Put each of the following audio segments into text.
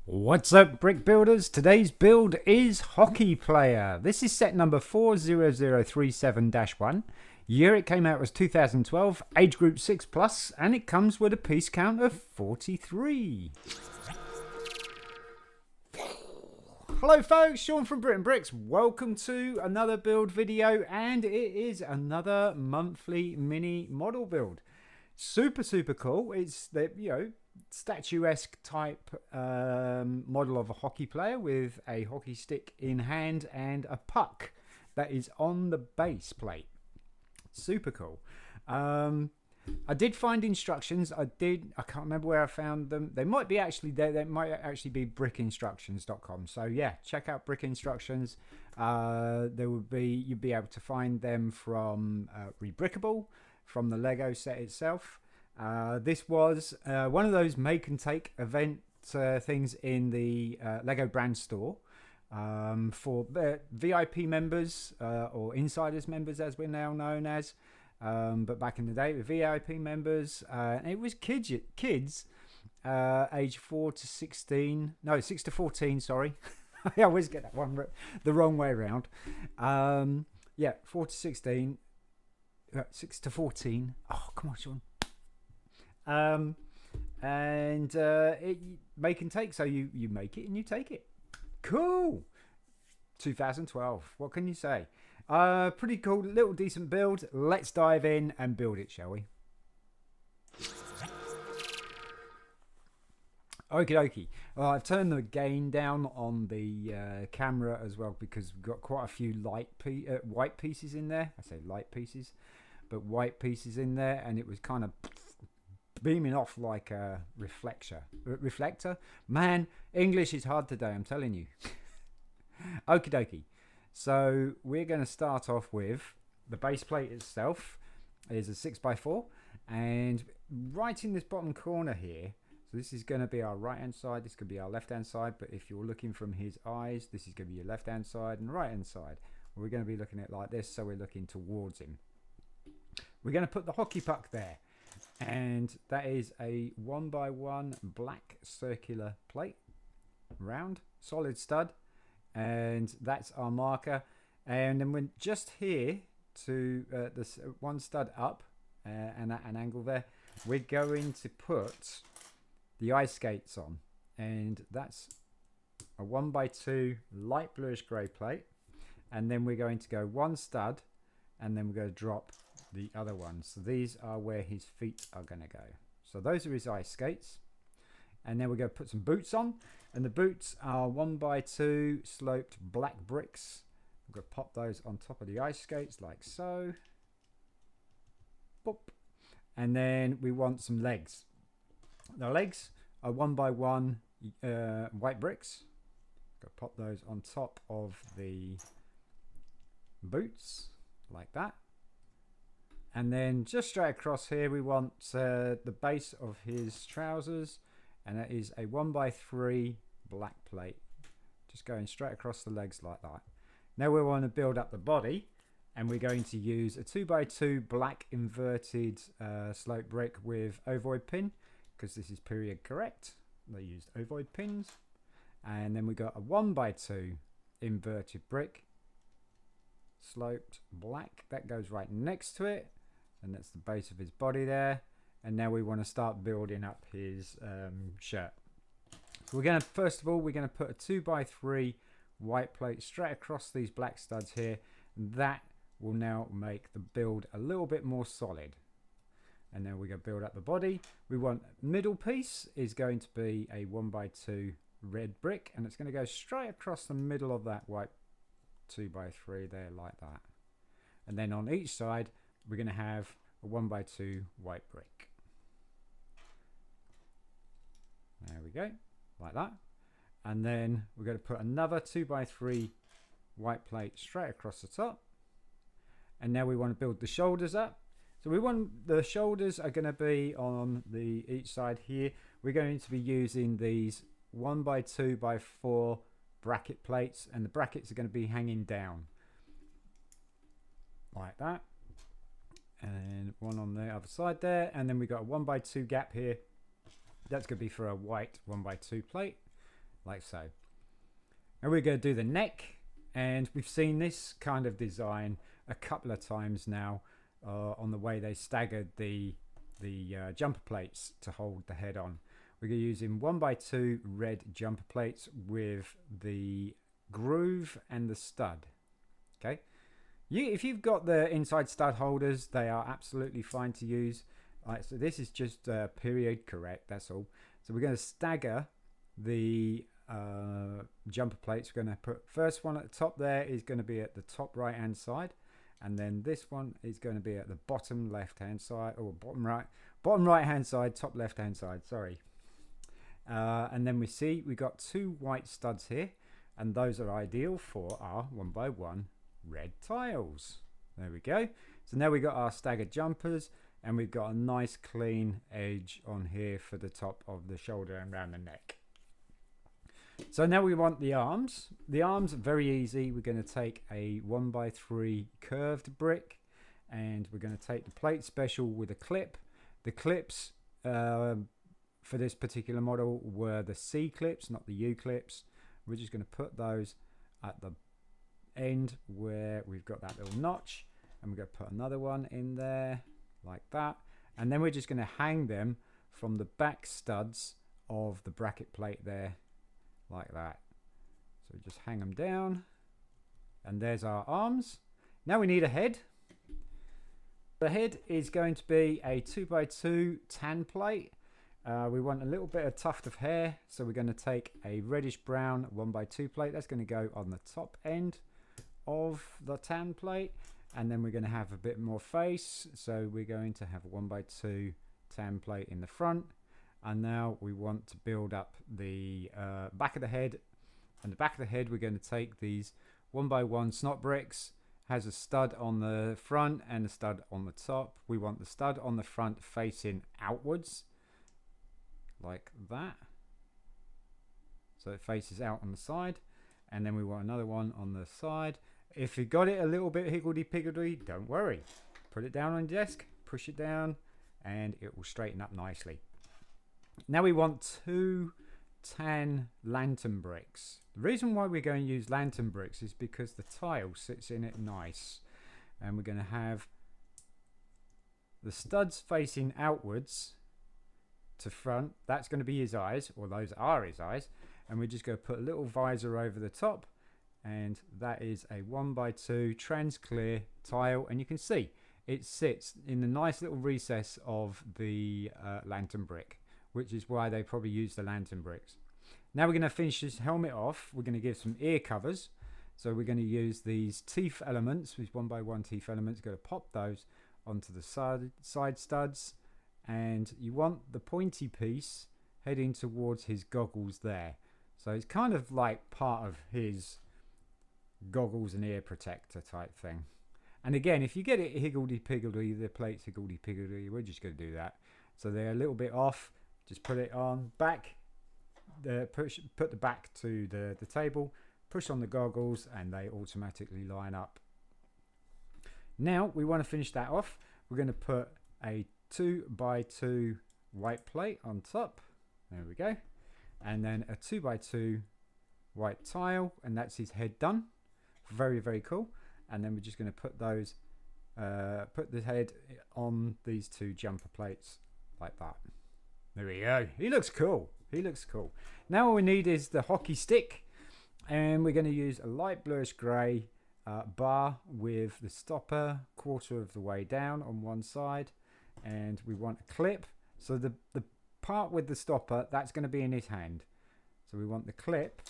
What's up, brick builders? Today's build is Hockey Player. This is set number 40037-1. Year it came out was 2012, age group 6+, and it comes with a piece count of 43. Hello folks, Sean from BRIT'N Bricks. Welcome to another build video, and it is another monthly mini model build. Super cool. It's the statuesque type model of a hockey player with a hockey stick in hand and a puck that is on the base plate. Super cool. I did find instructions. I can't remember where I found them. They might be actually there. They might actually be brickinstructions.com. So yeah, check out Brick Instructions. You'd be able to find them from Rebrickable, from the Lego set itself. This was one of those make and take event things in the Lego brand store for VIP members or insiders members, as we're now known as. But back in the day, with VIP members, it was kids age 4 to 16, no, 6 to 14. Sorry, I always get that one the wrong way around. 4 to 16. 6 to 14. Oh, come on, Sean. It make and take. So you make it and you take it. Cool. 2012. What can you say? Pretty cool, little decent build. Let's dive in and build it, shall we? Okie dokie. Well, I've turned the gain down on the camera as well because we've got quite a few white pieces in there. I say light pieces, but white pieces in there, and it was kind of beaming off like a reflector. Man, English is hard today, I'm telling you. Okie dokie. So we're going to start off with the base plate itself is a 6x4, and right in this bottom corner here, so this is going to be our right hand side, this could be our left hand side, but if you're looking from his eyes, this is going to be your left hand side and right hand side. We're going to be looking at it like this, so we're looking towards him. We're going to put the hockey puck there, and that is a 1x1 black circular plate, round, solid stud, and that's our marker. And then we're just here to this one stud up and at an angle there, we're going to put the ice skates on, and that's a 1x2 light bluish grey plate, and then we're going to go one stud, and then we're going to drop the other one. So these are where his feet are going to go. So those are his ice skates, and then we're going to put some boots on, and the boots are 1x2 sloped black bricks. We're going to pop those on top of the ice skates like so. Boop. And then we want some legs. The legs are 1x1 white bricks. Go pop those on top of the boots like that. And then just straight across here, we want the base of his trousers, and that is a 1x3 black plate. Just going straight across the legs like that. Now we want to build up the body, and we're going to use a 2x2 black inverted slope brick with ovoid pin, because this is period correct. They used ovoid pins. And then we got a 1x2 inverted brick, sloped black, that goes right next to it, and that's the base of his body there. And now we want to start building up his shirt. So we're going to, first of all, we're going to put a 2x3 white plate straight across these black studs here. That will now make the build a little bit more solid. And then we're going to build up the body. We want middle piece is going to be a 1x2 red brick, and it's going to go straight across the middle of that white 2x3 there like that. And then on each side we're going to have a 1x2 white brick. There we go, like that. And then we're going to put another 2x3 white plate straight across the top. And now we want to build the shoulders up. So we want the shoulders are going to be on the each side here. We're going to be using these 1x2x4 bracket plates, and the brackets are going to be hanging down like that, and one on the other side there. And then we got a 1x2 gap here. That's going to be for a white 1x2 plate. like so. And we're going to do the neck, and we've seen this kind of design a couple of times now on the way they staggered the jumper plates to hold the head on. We're using 1x2 red jumper plates with the groove and the stud. Okay, if you've got the inside stud holders, they are absolutely fine to use. So this is just period correct, that's all. So we're going to stagger the jumper plates. We're going to put first one at the top there is going to be at the top right hand side, and then this one is going to be at the bottom left hand side, or bottom right hand side, top left hand side, sorry. And then we got two white studs here, and those are ideal for our 1x1 red tiles. There we go. So now we got our staggered jumpers, and we've got a nice clean edge on here for the top of the shoulder and around the neck. So now we want the arms. The arms are very easy. We're going to take a 1x3 curved brick, and we're going to take the plate special with a clip. The clips for this particular model were the C clips, not the U clips. We're just going to put those at the end where we've got that little notch, and we're going to put another one in there like that, and then we're just going to hang them from the back studs of the bracket plate there like that. So just hang them down, and there's our arms. Now we need a head. The head is going to be a 2x2 tan plate. We want a little bit of tuft of hair, so we're going to take a reddish brown 1x2 plate. That's going to go on the top end of the tan plate, and then we're going to have a bit more face, so we're going to have a 1x2 tan plate in the front. And now we want to build up the back of the head, and the back of the head we're going to take these 1x1 snot bricks. Has a stud on the front and a stud on the top. We want the stud on the front facing outwards like that, so it faces out on the side, and then we want another one on the side. If you got it a little bit higgledy-piggledy, don't worry, put it down on your desk, push it down, and it will straighten up nicely. Now we want two tan lantern bricks. The reason why we're going to use lantern bricks is because the tile sits in it nice, and we're going to have the studs facing outwards to front. That's going to be his eyes, or those are his eyes, and we're just going to put a little visor over the top, and that is a 1x2 trans clear tile, and you can see it sits in the nice little recess of the lantern brick, which is why they probably use the lantern bricks. Now we're going to finish this helmet off. We're going to give some ear covers, so we're going to use these teeth elements, these 1x1 teeth elements. Going to pop those onto the side studs, and you want the pointy piece heading towards his goggles there, so it's kind of like part of his goggles and ear protector type thing. And again, if you get it higgledy-piggledy, the plate's higgledy-piggledy, we're just going to do that. So they're a little bit off, just put it on back, put the back to the table, push on the goggles, and they automatically line up. Now we want to finish that off. We're going to put a 2x2 white plate on top. There we go. And then a 2x2 white tile, and that's his head done. Very, very cool. And then we're just going to put those, put the head on these two jumper plates like that. There we go. He looks cool. He looks cool. Now all we need is the hockey stick, and we're going to use a light bluish grey bar with the stopper quarter of the way down on one side, and we want a clip. So the part with the stopper, that's going to be in his hand. So we want the clip,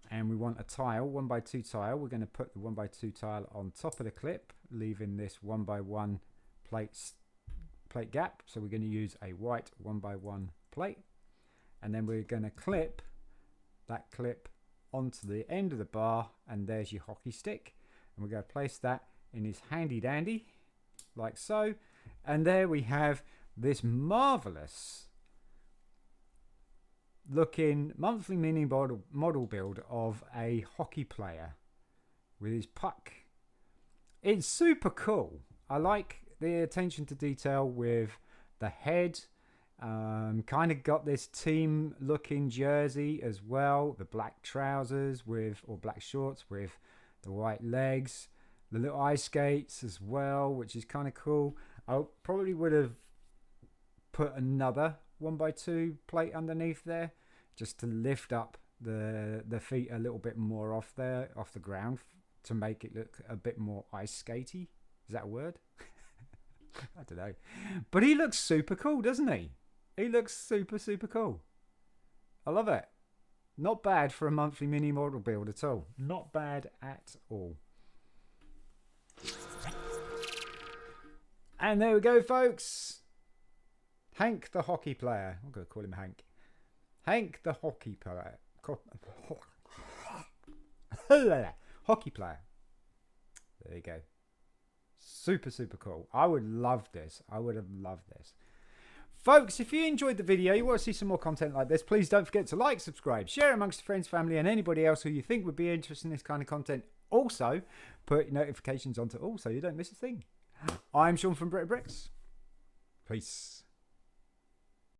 and we want a tile, 1x2 tile. We're going to put the 1x2 tile on top of the clip, leaving this 1x1 plate gap. So we're going to use a white 1x1 plate, and then we're going to clip that clip onto the end of the bar, and there's your hockey stick. And we're going to place that in his handy dandy like so, and there we have this marvelous looking monthly mini model build of a hockey player with his puck. It's super cool. I like the attention to detail with the head. Kind of got this team looking jersey as well. The black trousers or black shorts with the white legs. The little ice skates as well, which is kind of cool. I probably would have put another 1x2 plate underneath there just to lift up the feet a little bit more off the ground to make it look a bit more ice skatey. Is that a word? I don't know. But he looks super cool, doesn't he? He looks super, super cool. I love it. Not bad for a monthly mini model build at all. Not bad at all. And there we go, folks. Hank the hockey player. I'm going to call him Hank. Hank the hockey player. Hockey player. There you go. Super, super cool. I would love this. I would have loved this. Folks, if you enjoyed the video, you want to see some more content like this, please don't forget to like, subscribe, share amongst your friends, family, and anybody else who you think would be interested in this kind of content. Also, put notifications on to all so you don't miss a thing. I'm Sean from BRIT'N. Peace.